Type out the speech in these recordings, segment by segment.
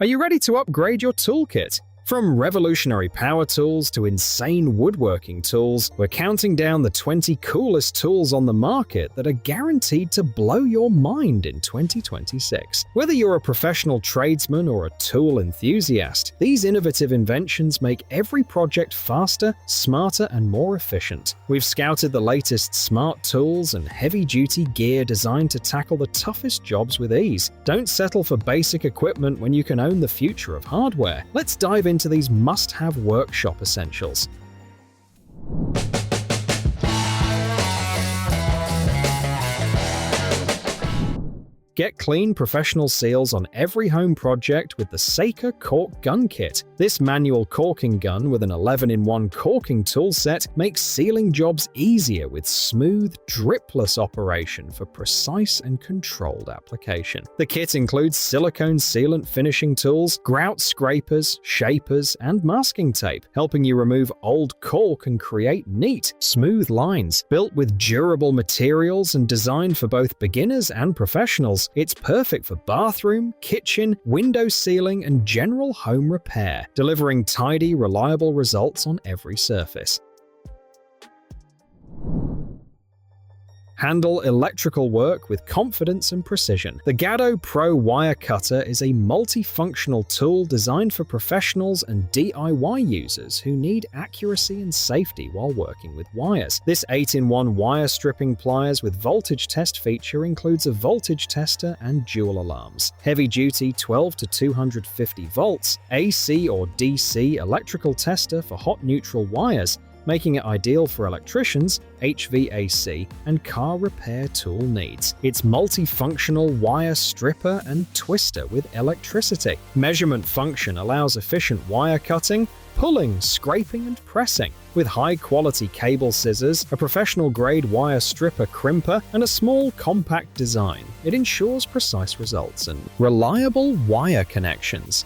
Are you ready to upgrade your toolkit? From revolutionary power tools to insane woodworking tools, we're counting down the 20 coolest tools on the market that are guaranteed to blow your mind in 2026. Whether you're a professional tradesman or a tool enthusiast, these innovative inventions make every project faster, smarter, and more efficient. We've scouted the latest smart tools and heavy-duty gear designed to tackle the toughest jobs with ease. Don't settle for basic equipment when you can own the future of hardware. Let's dive into these must-have workshop essentials. Get clean professional seals on every home project with the Seesii CaulkGun Kit. This manual caulking gun with an 11-in-1 caulking tool set makes sealing jobs easier with smooth, dripless operation for precise and controlled application. The kit includes silicone sealant finishing tools, grout scrapers, shapers, and masking tape, helping you remove old caulk and create neat, smooth lines. Built with durable materials and designed for both beginners and professionals, it's perfect for bathroom, kitchen, window sealing, and general home repair, delivering tidy, reliable results on every surface. Handle electrical work with confidence and precision. The Gado Pro Wire Cutter is a multifunctional tool designed for professionals and DIY users who need accuracy and safety while working with wires. This 8-in-1 wire stripping pliers with voltage test feature includes a voltage tester and dual alarms. Heavy-duty 12 to 250 volts, AC or DC electrical tester for hot neutral wires, making it ideal for electricians, HVAC, and car repair tool needs. It's multifunctional wire stripper and twister with electricity. Measurement function allows efficient wire cutting, pulling, scraping, and pressing. With high-quality cable scissors, a professional-grade wire stripper crimper, and a small, compact design, it ensures precise results and reliable wire connections.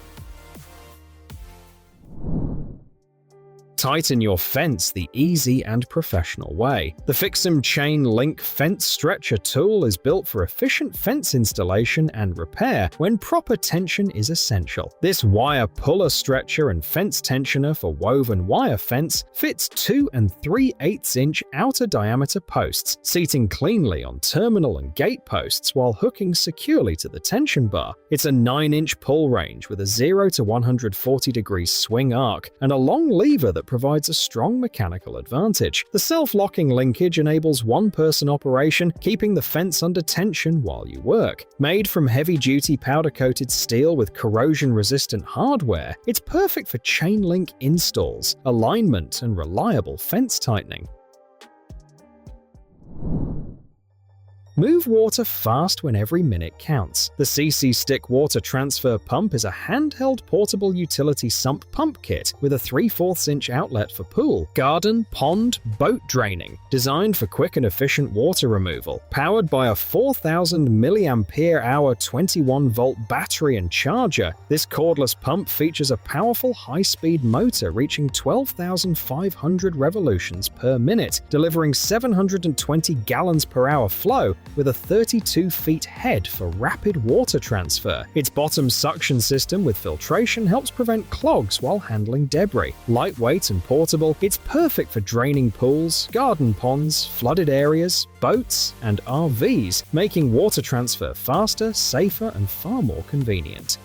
Tighten your fence the easy and professional way. The Fixum Chain Link Fence Stretcher tool is built for efficient fence installation and repair when proper tension is essential. This wire puller stretcher and fence tensioner for woven wire fence fits 2 3/8-inch outer diameter posts, seating cleanly on terminal and gate posts while hooking securely to the tension bar. It's a 9-inch pull range with a 0 to 140 degrees swing arc and a long lever that provides a strong mechanical advantage. The self-locking linkage enables one-person operation, keeping the fence under tension while you work. Made from heavy-duty powder-coated steel with corrosion-resistant hardware, it's perfect for chain link installs, alignment, and reliable fence tightening. Move water fast when every minute counts. The Seesii Stick Water Transfer Pump is a handheld portable utility sump pump kit with a 3/4-inch outlet for pool, garden, pond, boat draining, designed for quick and efficient water removal. Powered by a 4,000 mAh 21-volt battery and charger, this cordless pump features a powerful high-speed motor reaching 12,500 revolutions per minute, delivering 720 gallons per hour flow with a 32 feet head for rapid water transfer. Its bottom suction system with filtration helps prevent clogs while handling debris. Lightweight and portable, it's perfect for draining pools, garden ponds, flooded areas, boats, and RVs, making water transfer faster, safer, and far more convenient.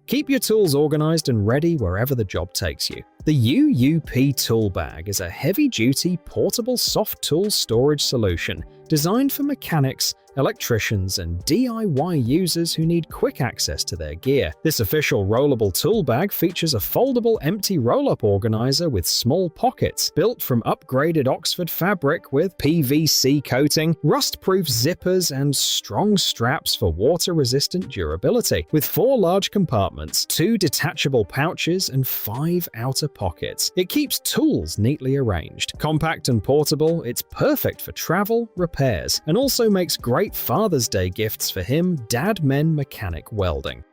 Keep your tools organized and ready wherever the job takes you. The UUP Tool Bag is a heavy-duty, portable soft tool storage solution designed for mechanics, electricians, and DIY users who need quick access to their gear. This official rollable tool bag features a foldable empty roll-up organizer with small pockets, built from upgraded Oxford fabric with PVC coating, rust-proof zippers, and strong straps for water-resistant durability. With 4 large compartments, 2 detachable pouches, and 5 outer pockets, it keeps tools neatly arranged. Compact and portable, it's perfect for travel, repairs, and also makes great Father's Day gifts for him, Dad Men Mechanic Welding.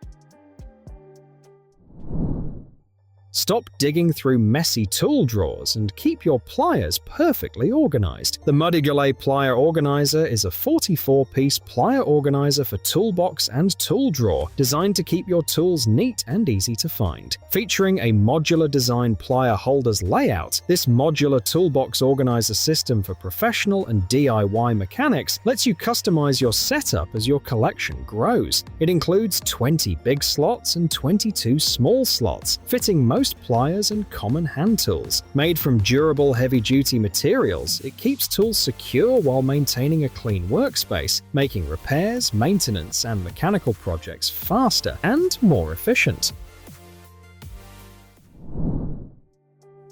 Stop digging through messy tool drawers and keep your pliers perfectly organized. The Mudygelay Plier Organizer is a 44-piece plier organizer for toolbox and tool drawer, designed to keep your tools neat and easy to find. Featuring a modular design plier holders layout, this modular toolbox organizer system for professional and DIY mechanics lets you customize your setup as your collection grows. It includes 20 big slots and 22 small slots, fitting most pliers and common hand tools. Made from durable, heavy-duty materials, it keeps tools secure while maintaining a clean workspace, making repairs, maintenance, and mechanical projects faster and more efficient.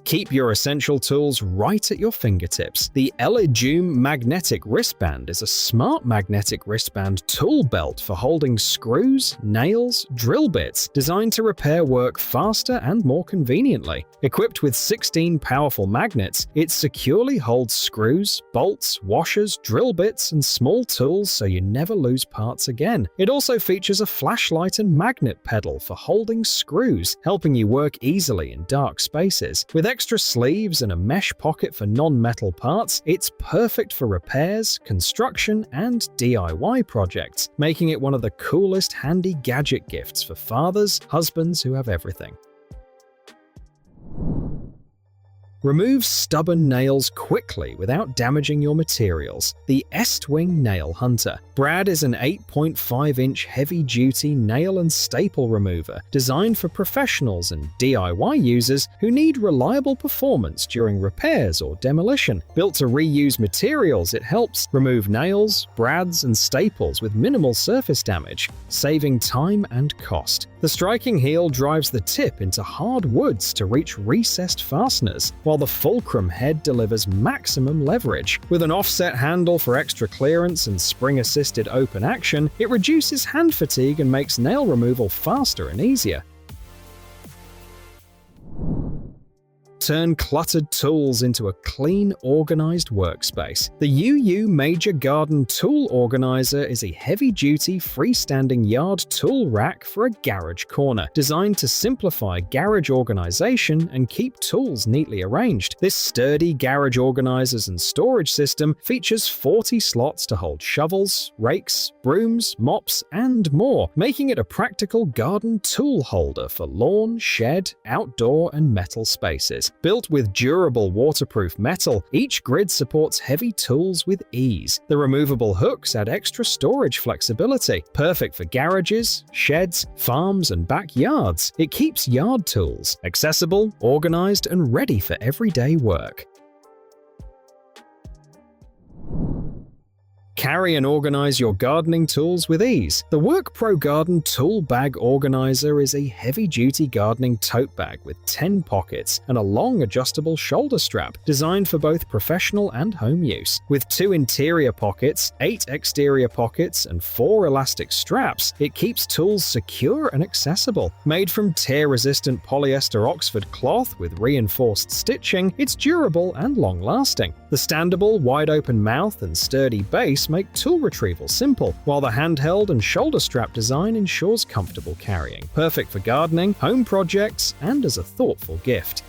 Keep your essential tools right at your fingertips. The Eledume Magnetic Wristband is a smart magnetic wristband tool belt for holding screws, nails, drill bits, designed to repair work faster and more conveniently. Equipped with 16 powerful magnets, it securely holds screws, bolts, washers, drill bits, and small tools so you never lose parts again. It also features a flashlight and magnet pedal for holding screws, helping you work easily in dark spaces. With extra sleeves and a mesh pocket for non-metal parts, it's perfect for repairs, construction, and DIY projects, making it one of the coolest handy gadget gifts for fathers, husbands who have everything. Remove stubborn nails quickly without damaging your materials. The Estwing Nail Hunter. Brad is an 8.5-inch heavy-duty nail and staple remover designed for professionals and DIY users who need reliable performance during repairs or demolition. Built to reuse materials, it helps remove nails, brads, and staples with minimal surface damage, saving time and cost. The striking heel drives the tip into hard woods to reach recessed fasteners, while the fulcrum head delivers maximum leverage. With an offset handle for extra clearance and spring-assisted open action, it reduces hand fatigue and makes nail removal faster and easier. Turn cluttered tools into a clean, organized workspace. The UU Major Garden Tool Organizer is a heavy-duty, freestanding yard tool rack for a garage corner, designed to simplify garage organization and keep tools neatly arranged. This sturdy garage organizers and storage system features 40 slots to hold shovels, rakes, brooms, mops, and more, making it a practical garden tool holder for lawn, shed, outdoor, and metal spaces. Built with durable waterproof metal, each grid supports heavy tools with ease. The removable hooks add extra storage flexibility, perfect for garages, sheds, farms, and backyards. It keeps yard tools accessible, organized, and ready for everyday work. Carry and organize your gardening tools with ease. The Workpro Garden Tool Bag Organizer is a heavy-duty gardening tote bag with 10 pockets and a long adjustable shoulder strap, designed for both professional and home use. With 2 interior pockets, 8 exterior pockets, and 4 elastic straps, it keeps tools secure and accessible. Made from tear-resistant polyester Oxford cloth with reinforced stitching, it's durable and long-lasting. The standable, wide-open mouth and sturdy base make tool retrieval simple, while the handheld and shoulder strap design ensures comfortable carrying. Perfect for gardening, home projects, and as a thoughtful gift.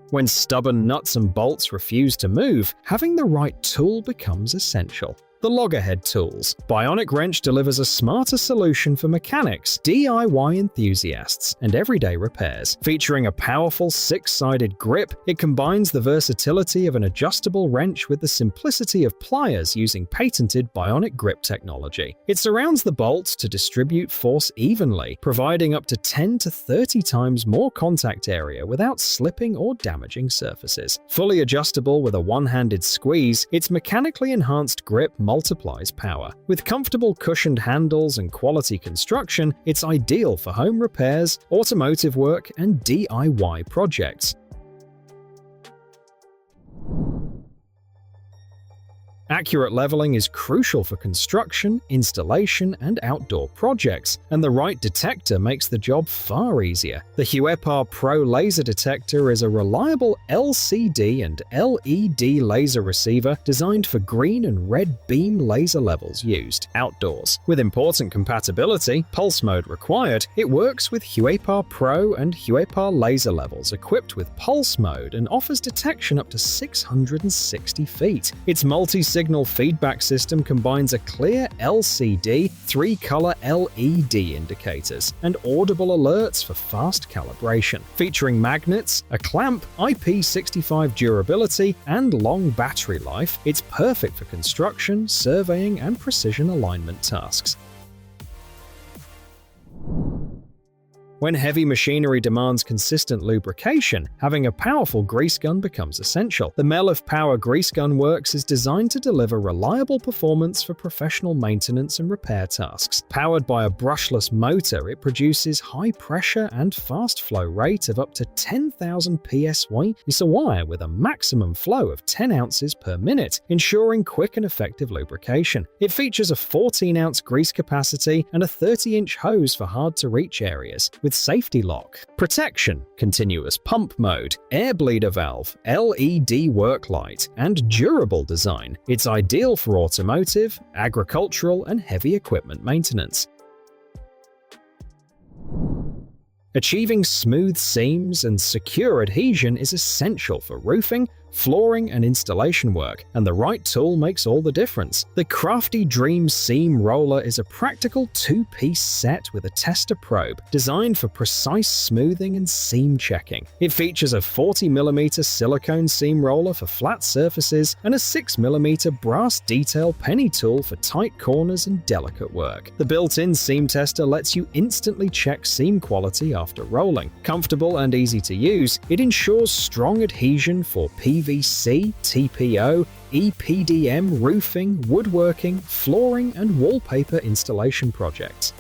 When stubborn nuts and bolts refuse to move, having the right tool becomes essential. The Loggerhead tools. Bionic wrench delivers a smarter solution for mechanics, DIY enthusiasts, and everyday repairs. Featuring a powerful 6-sided grip, it combines the versatility of an adjustable wrench with the simplicity of pliers using patented Bionic grip technology. It surrounds the bolts to distribute force evenly, providing up to 10 to 30 times more contact area without slipping or damaging surfaces. Fully adjustable with a one-handed squeeze, its mechanically enhanced grip multiplies power. With comfortable cushioned handles and quality construction, it's ideal for home repairs, automotive work, and DIY projects. Accurate leveling is crucial for construction, installation, and outdoor projects, and the right detector makes the job far easier. The Huepar Pro laser detector is a reliable LCD and LED laser receiver designed for green and red beam laser levels used outdoors. With important compatibility, pulse mode required, it works with Huepar Pro and Huepar laser levels equipped with pulse mode and offers detection up to 660 feet. Its multi-signal feedback system combines a clear LCD, 3-color LED indicators, and audible alerts for fast calibration. Featuring magnets, a clamp, IP65 durability, and long battery life, it's perfect for construction, surveying, and precision alignment tasks. When heavy machinery demands consistent lubrication, having a powerful grease gun becomes essential. The Mellif Power Grease Gun Works is designed to deliver reliable performance for professional maintenance and repair tasks. Powered by a brushless motor, it produces high pressure and fast flow rate of up to 10,000 psi with a maximum flow of 10 ounces per minute, ensuring quick and effective lubrication. It features a 14-ounce grease capacity and a 30-inch hose for hard-to-reach areas, with safety lock, protection, continuous pump mode, air bleeder valve, LED work light, and durable design. It's ideal for automotive, agricultural, and heavy equipment maintenance. Achieving smooth seams and secure adhesion is essential for roofing, flooring, and installation work, and the right tool makes all the difference. The CraftyDream Seam Roller is a practical 2-piece set with a tester probe, designed for precise smoothing and seam checking. It features a 40mm silicone seam roller for flat surfaces and a 6mm brass detail penny tool for tight corners and delicate work. The built-in seam tester lets you instantly check seam quality after rolling. Comfortable and easy to use, it ensures strong adhesion for PVC, TPO, EPDM, roofing, woodworking, flooring, and wallpaper installation projects.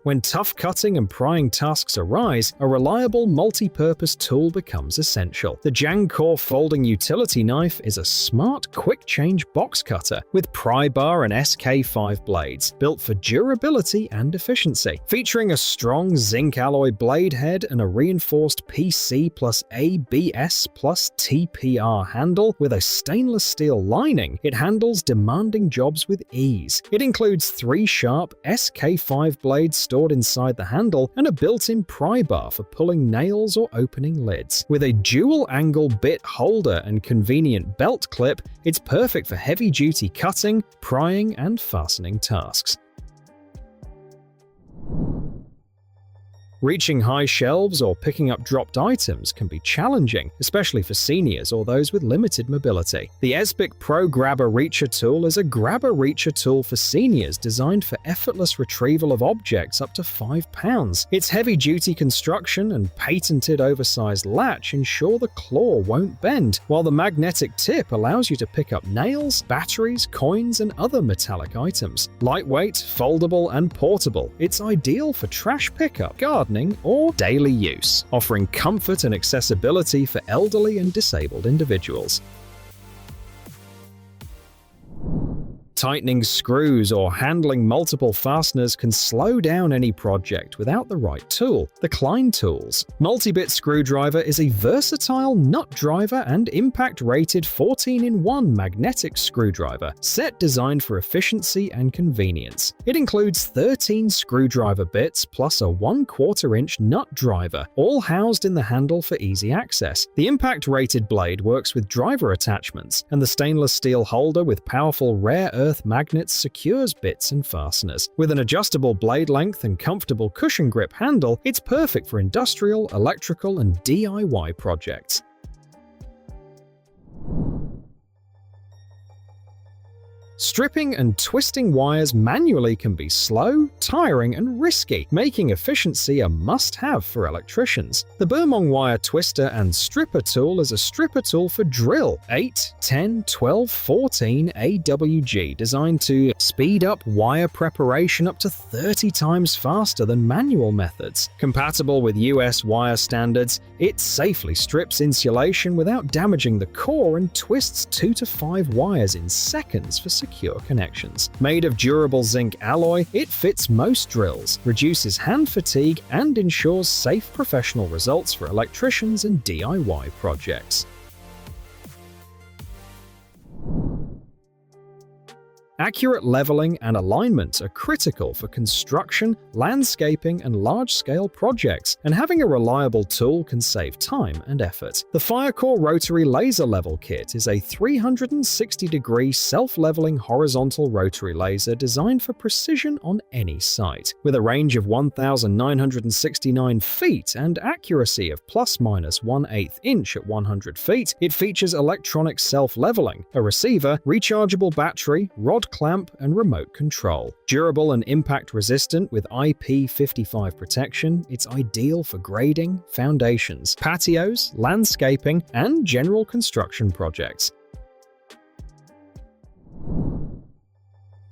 When tough cutting and prying tasks arise, a reliable multi-purpose tool becomes essential. The JiangCore folding utility knife is a smart, quick-change box cutter with pry bar and SK5 blades, built for durability and efficiency. Featuring a strong zinc alloy blade head and a reinforced PC plus ABS plus TPR handle with a stainless steel lining, it handles demanding jobs with ease. It includes 3 sharp SK5 blades stored inside the handle and a built-in pry bar for pulling nails or opening lids. With a dual-angle bit holder and convenient belt clip, it's perfect for heavy-duty cutting, prying, and fastening tasks. Reaching high shelves or picking up dropped items can be challenging, especially for seniors or those with limited mobility. The Ezpik Pro Grabber Reacher tool is a grabber reacher tool for seniors designed for effortless retrieval of objects up to 5 pounds. Its heavy-duty construction and patented oversized latch ensure the claw won't bend, while the magnetic tip allows you to pick up nails, batteries, coins, and other metallic items. Lightweight, foldable, and portable, it's ideal for trash pickup, gardening, or daily use, offering comfort and accessibility for elderly and disabled individuals. Tightening screws or handling multiple fasteners can slow down any project without the right tool. The Klein tools. Multi-bit screwdriver is a versatile nut driver and impact-rated 14-in-1 magnetic screwdriver, set designed for efficiency and convenience. It includes 13 screwdriver bits plus a 1/4-inch nut driver, all housed in the handle for easy access. The impact-rated blade works with driver attachments, and the stainless steel holder with powerful rare earth magnets secures bits and fasteners. With an adjustable blade length and comfortable cushion grip handle, it's perfect for industrial, electrical, and DIY projects. Stripping and twisting wires manually can be slow, tiring, and risky, making efficiency a must-have for electricians. The Burmong wire twister and stripper tool is a stripper tool for drill 8, 10, 12, 14 AWG, designed to speed up wire preparation up to 30 times faster than manual methods. Compatible with US wire standards, it safely strips insulation without damaging the core and twists 2 to 5 wires in seconds for secure connections. Made of durable zinc alloy, it fits most drills, reduces hand fatigue, and ensures safe professional results for electricians and DIY projects. Accurate leveling and alignment are critical for construction, landscaping, and large-scale projects, and having a reliable tool can save time and effort. The Firecore Rotary Laser Level Kit is a 360-degree self-leveling horizontal rotary laser designed for precision on any site. With a range of 1,969 feet and accuracy of ± 1/8 inch at 100 feet, it features electronic self-leveling, a receiver, rechargeable battery, rod clamp, and remote control. Durable and impact-resistant with IP55 protection, it's ideal for grading, foundations, patios, landscaping, and general construction projects.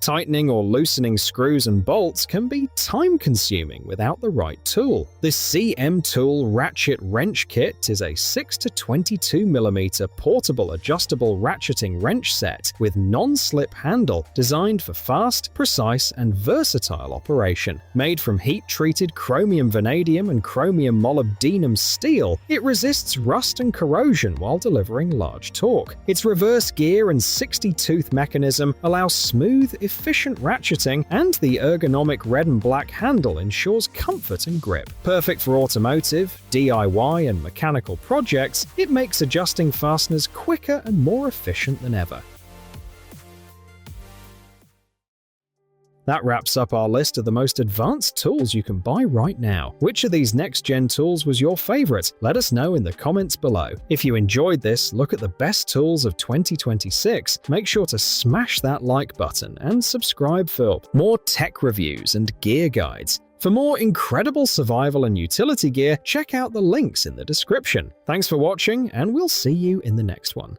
Tightening or loosening screws and bolts can be time-consuming without the right tool. The Cmtool Ratchet Wrench Kit is a 6 to 22 mm portable adjustable ratcheting wrench set with non-slip handle designed for fast, precise, and versatile operation. Made from heat-treated chromium vanadium and chromium molybdenum steel, it resists rust and corrosion while delivering large torque. Its reverse gear and 60-tooth mechanism allow smooth, efficient ratcheting, and the ergonomic red and black handle ensures comfort and grip. Perfect for automotive, DIY, and mechanical projects, it makes adjusting fasteners quicker and more efficient than ever. That wraps up our list of the most advanced tools you can buy right now. Which of these next-gen tools was your favorite? Let us know in the comments below. If you enjoyed this look at the best tools of 2026, make sure to smash that like button and subscribe for more tech reviews and gear guides. For more incredible survival and utility gear, check out the links in the description. Thanks for watching, and we'll see you in the next one.